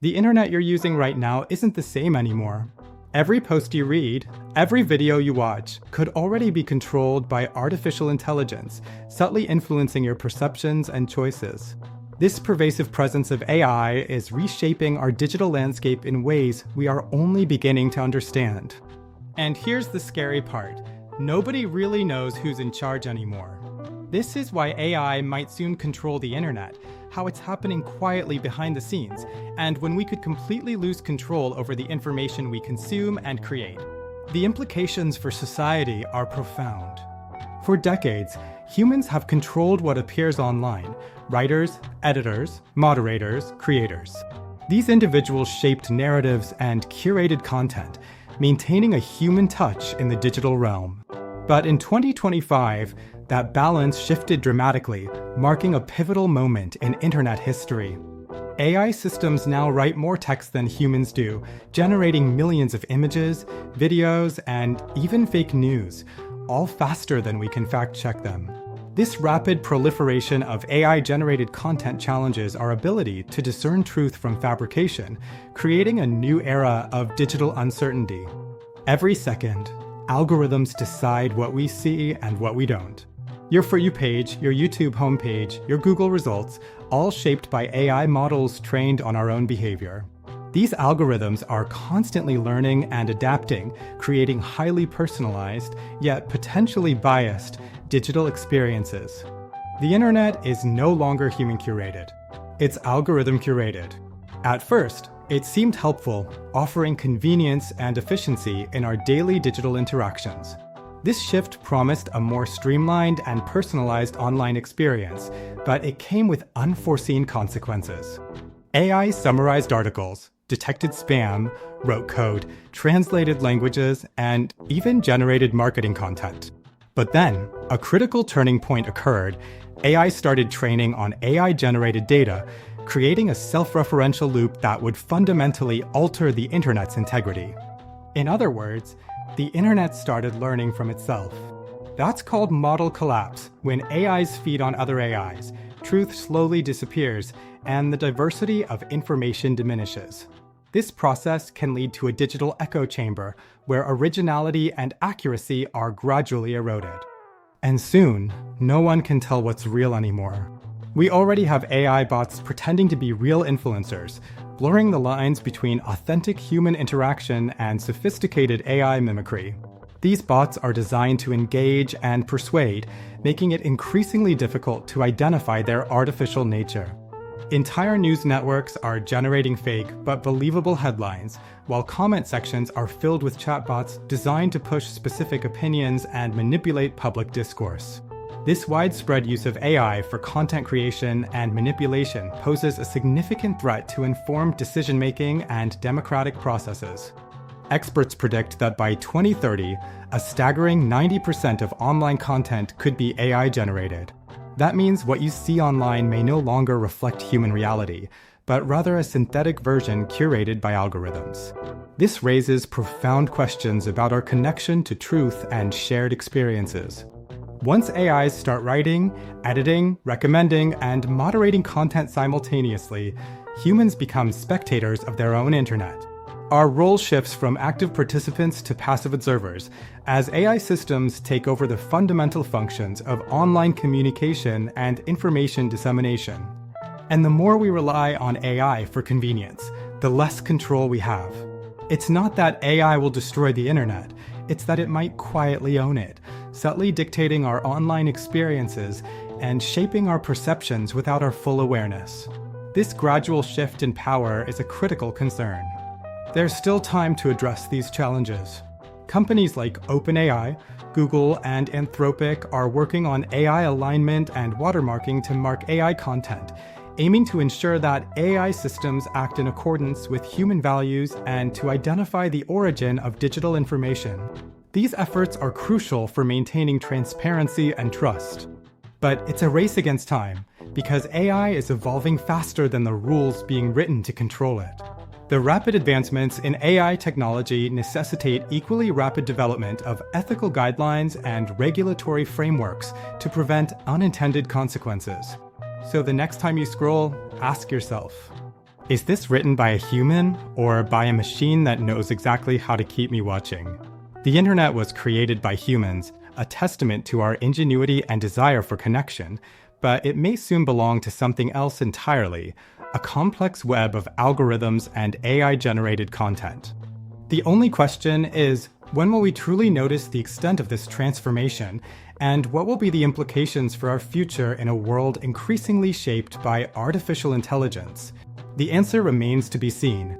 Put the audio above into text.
The internet you're using right now isn't the same anymore. Every post you read, every video you watch could already be controlled by artificial intelligence, subtly influencing your perceptions and choices. This pervasive presence of AI is reshaping our digital landscape in ways we are only beginning to understand. And here's the scary part. Nobody really knows who's in charge anymore. This is why AI might soon control the internet, how it's happening quietly behind the scenes, and when we could completely lose control over the information we consume and create. The implications for society are profound. For decades, humans have controlled what appears online: writers, editors, moderators, creators. These individuals shaped narratives and curated content, maintaining a human touch in the digital realm. But in 2025, that balance shifted dramatically, marking a pivotal moment in internet history. AI systems now write more text than humans do, generating millions of images, videos, and even fake news, all faster than we can fact-check them. This rapid proliferation of AI-generated content challenges our ability to discern truth from fabrication, creating a new era of digital uncertainty. Every second, algorithms decide what we see and what we don't. Your For You page, your YouTube homepage, your Google results, all shaped by AI models trained on our own behavior. These algorithms are constantly learning and adapting, creating highly personalized, yet potentially biased, digital experiences. The internet is no longer human-curated. It's algorithm-curated. At first, it seemed helpful, offering convenience and efficiency in our daily digital interactions. This shift promised a more streamlined and personalized online experience, but it came with unforeseen consequences. AI summarized articles, detected spam, wrote code, translated languages, and even generated marketing content. But then, a critical turning point occurred. AI started training on AI-generated data, creating a self-referential loop that would fundamentally alter the internet's integrity. In other words, the internet started learning from itself. That's called model collapse, when AIs feed on other AIs, truth slowly disappears, and the diversity of information diminishes. This process can lead to a digital echo chamber, where originality and accuracy are gradually eroded. And soon, no one can tell what's real anymore. We already have AI bots pretending to be real influencers, blurring the lines between authentic human interaction and sophisticated AI mimicry. These bots are designed to engage and persuade, making it increasingly difficult to identify their artificial nature. Entire news networks are generating fake but believable headlines, while comment sections are filled with chatbots designed to push specific opinions and manipulate public discourse. This widespread use of AI for content creation and manipulation poses a significant threat to informed decision-making and democratic processes. Experts predict that by 2030, a staggering 90% of online content could be AI-generated. That means what you see online may no longer reflect human reality, but rather a synthetic version curated by algorithms. This raises profound questions about our connection to truth and shared experiences. Once AIs start writing, editing, recommending, and moderating content simultaneously, humans become spectators of their own internet. Our role shifts from active participants to passive observers, as AI systems take over the fundamental functions of online communication and information dissemination. And the more we rely on AI for convenience, the less control we have. It's not that AI will destroy the internet, it's that it might quietly own it, subtly dictating our online experiences and shaping our perceptions without our full awareness. This gradual shift in power is a critical concern. There's still time to address these challenges. Companies like OpenAI, Google, and Anthropic are working on AI alignment and watermarking to mark AI content, aiming to ensure that AI systems act in accordance with human values and to identify the origin of digital information. These efforts are crucial for maintaining transparency and trust. But it's a race against time, because AI is evolving faster than the rules being written to control it. The rapid advancements in AI technology necessitate equally rapid development of ethical guidelines and regulatory frameworks to prevent unintended consequences. So the next time you scroll, ask yourself, Is this written by a human or by a machine that knows exactly how to keep me watching? The internet was created by humans, a testament to our ingenuity and desire for connection, but it may soon belong to something else entirely, a complex web of algorithms and AI-generated content. The only question is, when will we truly notice the extent of this transformation, and what will be the implications for our future in a world increasingly shaped by artificial intelligence? The answer remains to be seen.